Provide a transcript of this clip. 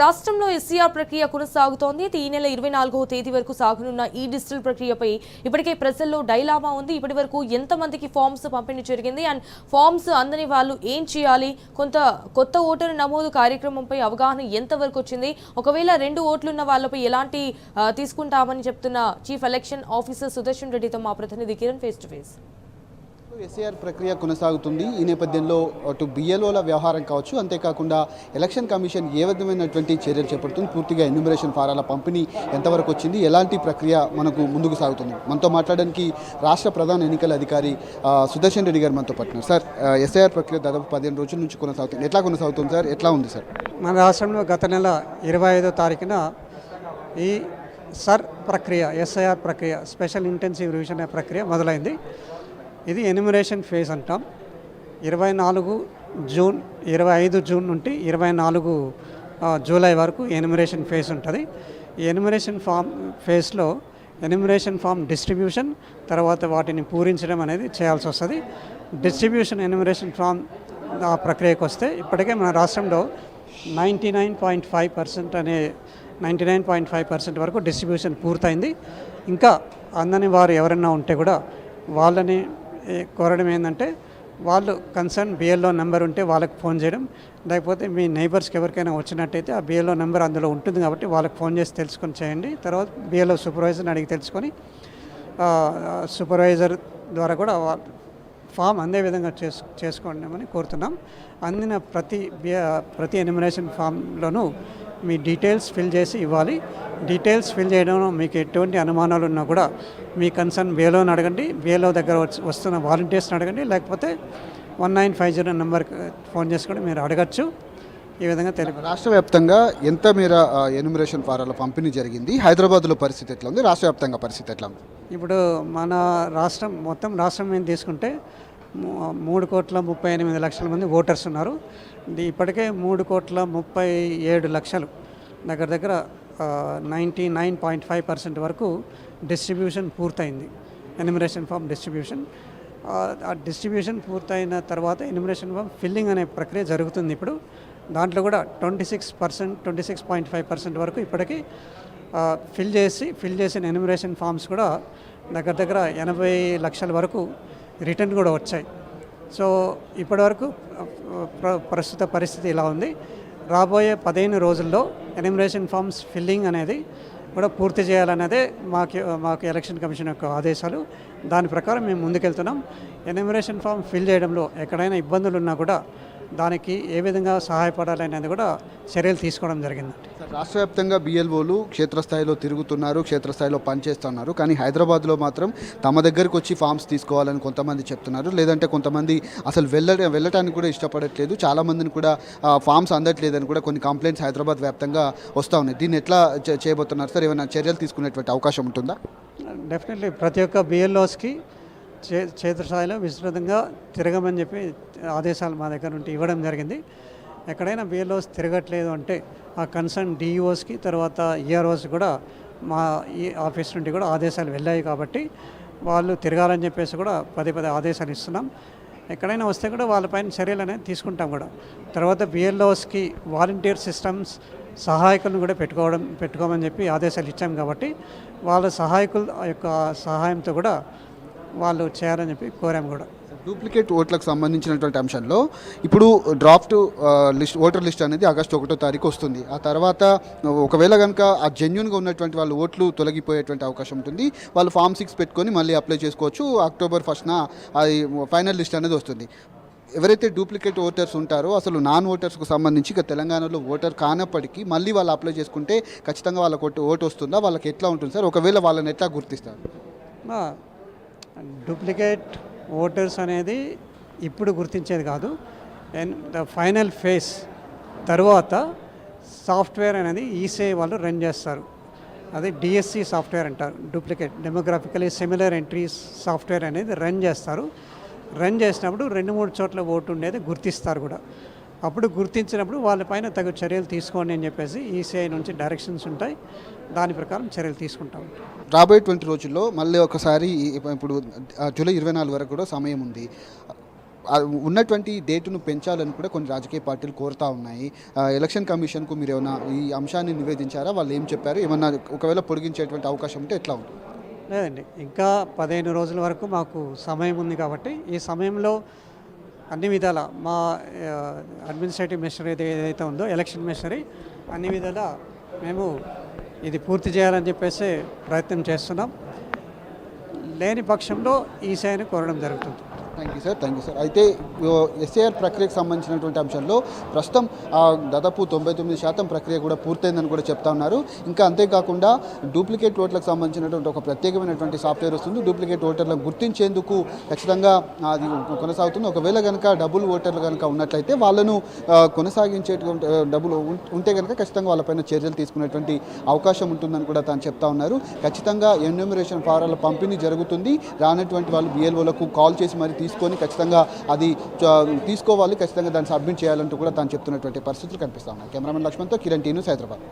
రాష్ట్రంలో ఎస్సీఆర్ ప్రక్రియ కొనసాగుతోంది. ఈ నెల 24వ తేదీ వరకు సాగనున్న ఈ డిజిటల్ ప్రక్రియపై ఇప్పటికే ప్రజల్లో డైలామా ఉంది. ఇప్పటి వరకు ఎంతమందికి ఫామ్స్ పంపిణీ జరిగింది అండ్ ఫామ్స్ అందని వాళ్ళు ఏం చేయాలి, కొత్త ఓటరు నమోదు కార్యక్రమంపై అవగాహన ఎంతవరకు వచ్చింది, ఒకవేళ 2 ఓట్లున్న వాళ్ళపై ఎలాంటి తీసుకుంటామని చెప్తున్న చీఫ్ ఎలక్షన్ ఆఫీసర్ సుదర్శన్ రెడ్డితో మా ప్రతినిధి Kiran face to face. SAR ప్రక్రియ కొనసాగుతుంది. ఈ నేపథ్యంలో అటు బిఎల్ఓల వ్యవహారం కావచ్చు, అంతేకాకుండా ఎలక్షన్ కమిషన్ ఏ విధమైనటువంటి చర్యలు చేపడుతుంది, పూర్తిగా ఎన్యూమరేషన్ ఫారాల పంపిణీ ఎంతవరకు వచ్చింది, ఎలాంటి ప్రక్రియ మనకు ముందుకు సాగుతుంది. మనతో మాట్లాడడానికి రాష్ట్ర ప్రధాన ఎన్నికల అధికారి సుదర్శన్ రెడ్డి గారు మనతో పట్టినారు. సార్, ఎస్ఐఆర్ ప్రక్రియ దాదాపు 15 రోజుల నుంచి కొనసాగుతుంది. ఎట్లా కొనసాగుతుంది సార్, ఎట్లా ఉంది సార్? మన రాష్ట్రంలో గత నెల 25వ తారీఖున ఈ ఎస్ఐఆర్ ప్రక్రియ స్పెషల్ ఇంటెన్సివ్ రివిజన్ ప్రక్రియ మొదలైంది. ఇది ఎన్యూమరేషన్ ఫేజ్ అంటాం. 25 జూన్ నుండి 24 జూలై వరకు ఎన్యూమరేషన్ ఫేజ్ ఉంటుంది. ఈ ఎన్యూమరేషన్ ఫేజ్లో ఎన్యూమరేషన్ ఫామ్ డిస్ట్రిబ్యూషన్, తర్వాత వాటిని పూరించడం అనేది చేయాల్సి వస్తుంది. డిస్ట్రిబ్యూషన్ ఎన్యూమరేషన్ ఫామ్ ఆ ప్రక్రియకు వస్తే ఇప్పటికే మన రాష్ట్రంలో 99.5% వరకు డిస్ట్రిబ్యూషన్ పూర్తయింది. ఇంకా అందని వారు ఎవరైనా ఉంటే కూడా వాళ్ళని కోరడం ఏంటంటే, వాళ్ళు కన్సర్న్ బిఎల్ఓ నెంబర్ ఉంటే వాళ్ళకి ఫోన్ చేయడం, లేకపోతే మీ నైబర్స్కి ఎవరికైనా వచ్చినట్టయితే ఆ బిఎల్ఓ నెంబర్ అందులో ఉంటుంది కాబట్టి వాళ్ళకి ఫోన్ చేసి తెలుసుకొని చేయండి. తర్వాత బిఎల్ఓ సూపర్వైజర్ని అడిగి తెలుసుకొని సూపర్వైజర్ ద్వారా కూడా ఫామ్ అందే విధంగా చేసుకోండి కోరుతున్నాం. అందిన ప్రతి ఎన్యూమరేషన్ ఫామ్లోనూ మీ డీటెయిల్స్ ఫిల్ చేసి ఇవ్వాలి. డీటెయిల్స్ ఫిల్ చేయడంలో మీకు ఎటువంటి అనుమానాలు ఉన్నా కూడా మీ కన్సర్న్ బిఎల్ఓని అడగండి, బిఎల్ఓ దగ్గర వస్తున్న వాలంటీర్స్ని అడగండి, లేకపోతే 1950 నెంబర్కి ఫోన్ చేసి కూడా మీరు అడగచ్చు. ఈ విధంగా తెలియదు. రాష్ట్ర వ్యాప్తంగా ఎంత మేర ఎన్యూమరేషన్ ఫారాల పంపిణీ జరిగింది, హైదరాబాద్లో పరిస్థితి ఎట్లా ఉంది, రాష్ట్ర వ్యాప్తంగా పరిస్థితి ఎట్లా ఉంది? ఇప్పుడు మన రాష్ట్రం మీద తీసుకుంటే 3,38,00,000 మంది ఓటర్స్ ఉన్నారు. ఇప్పటికే 3,37,00,000 దగ్గర 99.5% వరకు డిస్ట్రిబ్యూషన్ పూర్తయింది. Enumeration form distribution. ఆ డిస్ట్రిబ్యూషన్ పూర్తయిన తర్వాత ఎన్యూమరేషన్ ఫామ్ ఫిల్లింగ్ అనే ప్రక్రియ జరుగుతుంది. ఇప్పుడు దాంట్లో కూడా 26.5% వరకు ఇప్పటికీ ఫిల్ చేసిన ఎన్యూమరేషన్ ఫామ్స్ కూడా దగ్గర 80 లక్షల వరకు రిటర్న్ కూడా వచ్చాయి. సో ఇప్పటివరకు ప్రస్తుత పరిస్థితి ఇలా ఉంది. రాబోయే 15 రోజుల్లో ఎన్యూమరేషన్ ఫామ్స్ ఫిల్లింగ్ అనేది కూడా పూర్తి చేయాలన్నదే మాకు ఎలక్షన్ కమిషన్ యొక్క ఆదేశాలు. దాని ప్రకారం మేము ముందుకెళ్తున్నాం. ఎన్యూమరేషన్ ఫామ్ ఫిల్ చేయడంలో ఎక్కడైనా ఇబ్బందులు ఉన్నా కూడా దానికి ఏ విధంగా సహాయపడాలనేది కూడా చర్యలు తీసుకోవడం జరిగింది. రాష్ట్ర వ్యాప్తంగా బిఎల్ఓలు క్షేత్రస్థాయిలో తిరుగుతున్నారు, క్షేత్రస్థాయిలో పనిచేస్తున్నారు. కానీ హైదరాబాద్లో మాత్రం తమ దగ్గరకు వచ్చి ఫామ్స్ తీసుకోవాలని కొంతమంది చెప్తున్నారు. లేదంటే కొంతమంది అసలు వెళ్ళటానికి కూడా ఇష్టపడట్లేదు. చాలామందిని కూడా ఫామ్స్ అందట్లేదని కూడా కొన్ని కంప్లైంట్స్ హైదరాబాద్ వ్యాప్తంగా వస్తూ ఉన్నాయి. దీన్ని ఎట్లా చేయబోతున్నారు సార్? ఏమైనా చర్యలు తీసుకునేటువంటి అవకాశం ఉంటుందా? డెఫినెట్లీ ప్రతి ఒక్క బిఎల్ఓస్కి క్షేత్రస్థాయిలో విస్తృతంగా తిరగమని చెప్పి ఆదేశాలు మా దగ్గర నుండి ఇవ్వడం జరిగింది. ఎక్కడైనా బిఎల్ఓస్ తిరగట్లేదు అంటే ఆ కన్సర్న్ డిఈఓస్కి, తర్వాత ఈఆర్ఓస్ కూడా మా ఈ ఆఫీస్ నుండి కూడా ఆదేశాలు వెళ్ళాయి. కాబట్టి వాళ్ళు తిరగాలని చెప్పేసి కూడా పదే ఆదేశాలు ఇస్తున్నాం. ఎక్కడైనా వస్తే కూడా వాళ్ళపైన చర్యలు అనేది తీసుకుంటాం కూడా. తర్వాత బిఎల్ఓస్కి వాలంటీర్ సిస్టమ్స్ సహాయకులను కూడా పెట్టుకోమని చెప్పి ఆదేశాలు ఇచ్చాం. కాబట్టి వాళ్ళ సహాయకుల యొక్క సహాయంతో కూడా వాళ్ళు చేయాలని చెప్పి కోరాము కూడా. డూప్లికేట్ ఓట్లకు సంబంధించినటువంటి అంశంలో ఇప్పుడు డ్రాఫ్ట్ ఓటర్ లిస్ట్ అనేది ఆగస్టు 1వ తారీఖు వస్తుంది. ఆ తర్వాత ఒకవేళ కనుక ఆ జెన్యూన్గా ఉన్నటువంటి వాళ్ళు ఓట్లు తొలగిపోయేటువంటి అవకాశం ఉంటుంది. వాళ్ళు ఫామ్ 6 పెట్టుకొని మళ్ళీ అప్లై చేసుకోవచ్చు. అక్టోబర్ 1న అది ఫైనల్ లిస్ట్ అనేది వస్తుంది. ఎవరైతే డూప్లికేట్ ఓటర్స్ ఉంటారో, అసలు నాన్ ఓటర్స్కు సంబంధించి ఇక తెలంగాణలో ఓటర్ కానప్పటికీ మళ్ళీ వాళ్ళు అప్లై చేసుకుంటే ఖచ్చితంగా వాళ్ళకు ఓటు వస్తుందా, వాళ్ళకి ఎట్లా ఉంటుంది సార్? ఒకవేళ వాళ్ళని ఎట్లా గుర్తిస్తారు? డూప్లికేట్ ఓటర్స్ అనేది ఇప్పుడు గుర్తించేది కాదు. ఫైనల్ ఫేజ్ తర్వాత సాఫ్ట్వేర్ అనేది ఈసీఐ వాళ్ళు రన్ చేస్తారు. అది డిఎస్సి సాఫ్ట్వేర్ అంటారు. డూప్లికేట్ డెమోగ్రాఫికలీ సిమిలర్ ఎంట్రీస్ సాఫ్ట్వేర్ అనేది రన్ చేస్తారు. రన్ చేసినప్పుడు 2-3 చోట్ల ఓటు ఉండేది గుర్తిస్తారు కూడా. అప్పుడు గుర్తించినప్పుడు వాళ్ళపైన తగు చర్యలు తీసుకోండి అని చెప్పేసి ఈసీఐ నుంచి డైరెక్షన్స్ ఉంటాయి. దాని ప్రకారం చర్యలు తీసుకుంటాం. రాబోయేటువంటి రోజుల్లో మళ్ళీ ఒకసారి ఇప్పుడు జూలై 24 వరకు కూడా సమయం ఉంది. ఉన్నటువంటి డేటును పెంచాలని కూడా కొన్ని రాజకీయ పార్టీలు కోరుతా ఉన్నాయి. ఎలక్షన్ కమిషన్కు మీరు ఏమైనా ఈ అంశాన్ని నివేదించారా? వాళ్ళు ఏం చెప్పారు? ఏమన్నా ఒకవేళ పొడిగించేటువంటి అవకాశం ఉంటే ఎట్లా ఉంటుంది? లేదండి, ఇంకా 15 రోజుల వరకు మాకు సమయం ఉంది కాబట్టి ఈ సమయంలో అన్ని విధాల మా అడ్మినిస్ట్రేటివ్ మిషనరీ ఏదైతే ఉందో ఎలక్షన్ మిషనరీ అన్ని విధాల మేము ఇది పూర్తి చేయాలని చెప్పేసి ప్రయత్నం చేస్తున్నాం. లేని పక్షంలో ఈసీఐని కోరడం జరుగుతుంది. Thank you sir. అయితే ఎస్ఏఆర్ ప్రక్రియకు సంబంధించినటువంటి అంశంలో ప్రస్తుతం దాదాపు 99% ప్రక్రియ కూడా పూర్తయిందని కూడా చెప్తా ఉన్నారు. ఇంకా అంతేకాకుండా డూప్లికేట్ ఓట్లకు సంబంధించినటువంటి ఒక ప్రత్యేకమైనటువంటి సాఫ్ట్వేర్ వస్తుంది. డూప్లికేట్ ఓటర్లను గుర్తించేందుకు ఖచ్చితంగా అది కొనసాగుతుంది. ఒకవేళ కనుక డబుల్ ఓటర్లు కనుక ఉన్నట్లయితే వాళ్ళను కొనసాగించేటువంటి డబ్బులు ఉంటే కనుక ఖచ్చితంగా వాళ్ళపైన చర్యలు తీసుకునేటువంటి అవకాశం ఉంటుందని కూడా తాను చెప్తా ఉన్నారు. ఖచ్చితంగా ఎన్యూమరేషన్ ఫారాల పంపిణీ జరుగుతుంది. రానటువంటి వాళ్ళు బిఎల్ఓలకు కాల్ చేసి మరి తీసుకొని ఖచ్చితంగా అది తీసుకోవాలి, ఖచ్చితంగా దాన్ని సబ్మిట్ చేయాలంటూ కూడా తాను చెప్తున్నటువంటి పరిస్థితులు కనిపిస్తా ఉన్నాయి. కెమెరామెన్ లక్ష్మణ్తో కిరణ్ టీ న్యూస్, హైదరాబాద్.